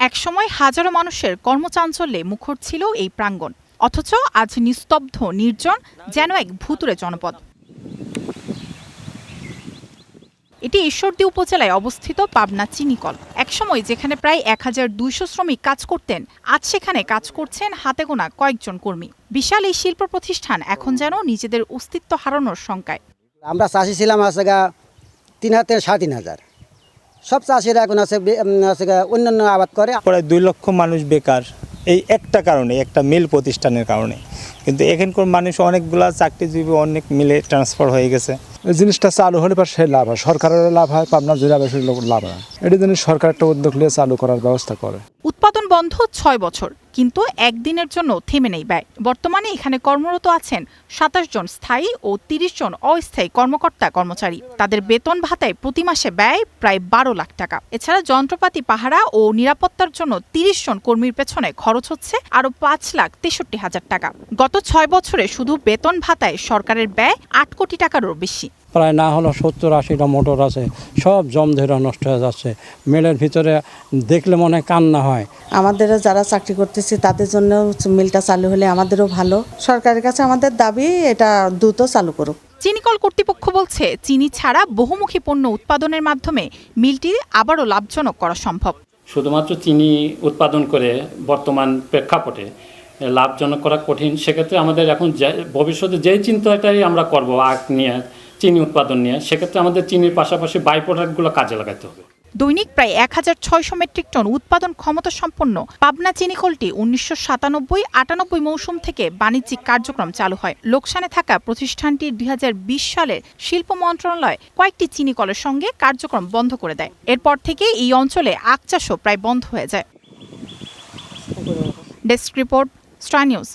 একসময় হাজারো মানুষের কর্মচাঞ্চল্যে মুখর ছিল এই প্রাঙ্গণ, অথচ আজ নিস্তব্ধ, নির্জন, যেন এক ভুতুড়ে জনপদ। এটি ঈশ্বরদী উপজেলায় অবস্থিত পাবনা চিনিকল। একসময় যেখানে প্রায় 1200 শ্রমিক কাজ করতেন, আজ সেখানে কাজ করছেন হাতে গোনা কয়েকজন কর্মী। বিশাল এই শিল্প প্রতিষ্ঠান এখন যেন নিজেদের অস্তিত্ব হারানোর শঙ্কায়। আমরা চাষি ছিলাম আছে 3,000 থেকে 3,500। সব চাষিরা এখন আছে অন্যান্য আবাদ করে। প্রায় 2 লক্ষ মানুষ বেকার এই একটা কারণে, একটা মিল প্রতিষ্ঠানের কারণে। কিন্তু এখানকার মানুষ অনেকগুলা চাকরিজীবী অনেক মিলে ট্রান্সফার হয়ে গেছে। এই জিনিসটা চালু হলে পর সে লাভ হয়, সরকারেরও লাভ হয়, পাবনা জেলাবাসীর লাভ হয়। এটি জন্য সরকার একটা উদ্যোগ নিয়ে চালু করার ব্যবস্থা করে। উৎপাদন বন্ধ 6 বছর, কিন্তু একদিনের জন্য থেমে নেই ব্যয়। বর্তমানে এখানে কর্মরত আছেন 27 জন স্থায়ী ও 30 জন অস্থায়ী কর্মকর্তা কর্মচারী। তাদের বেতন ভাতায় প্রতি মাসে ব্যয় প্রায় 12 লাখ টাকা। এছাড়া যন্ত্রপাতি পাহারা ও নিরাপত্তার জন্য 30 জন কর্মীর পেছনে খরচ হচ্ছে আরও 5,63,000 টাকা। গত 6 বছরে শুধু বেতন ভাতায় সরকারের ব্যয় 8 কোটি টাকারও বেশি। প্রায় না হলো 70-80টা মোটর আছে, সব জম ধরে নষ্ট হয়ে যাচ্ছে। মিলের ভিতরে দেখলে মনে হয় কান্না হয়। আমাদেরও যারা চাকরি করতেছে তাদের জন্য মিলটা চালু হলে আমাদেরও ভালো। সরকারের কাছে আমাদের দাবি এটা দ্রুত চালু করুক। চিনিকল কর্তৃপক্ষ বলছে, চিনি ছাড়া বহুমুখী পণ্য উৎপাদনের মাধ্যমে মিলটি আবারও লাভজনক করা সম্ভব। শুধুমাত্র চিনি উৎপাদন করে বর্তমান প্রেক্ষাপটে লাভজনক করা কঠিন। সেক্ষেত্রে আমাদের এখন ভবিষ্যতে যেই চিন্তাটাই আমরা করব আখ নিয়ে, চিনি উৎপাদন নিয়ে, সেক্ষেত্রে আমাদের চিনির পাশাপাশি বাই প্রোডাক্টগুলো কাজে লাগাতে হবে। দৈনিক প্রায় 1600 মেট্রিক টন উৎপাদন ক্ষমতা সম্পন্ন পাবনা চিনিকলটি 1997-98 মৌসুম থেকে বাণিজ্যিক কার্যক্রম চালু হয়। লোকসানে থাকা প্রতিষ্ঠানটি 2020 সালের শিল্প মন্ত্রণালয় কয়েকটি চিনিকলের সঙ্গে কার্যক্রম বন্ধ করে দেয়। এরপর থেকে এই অঞ্চলে আখ চাষও প্রায় বন্ধ হয়ে যায়। Desk report, star news.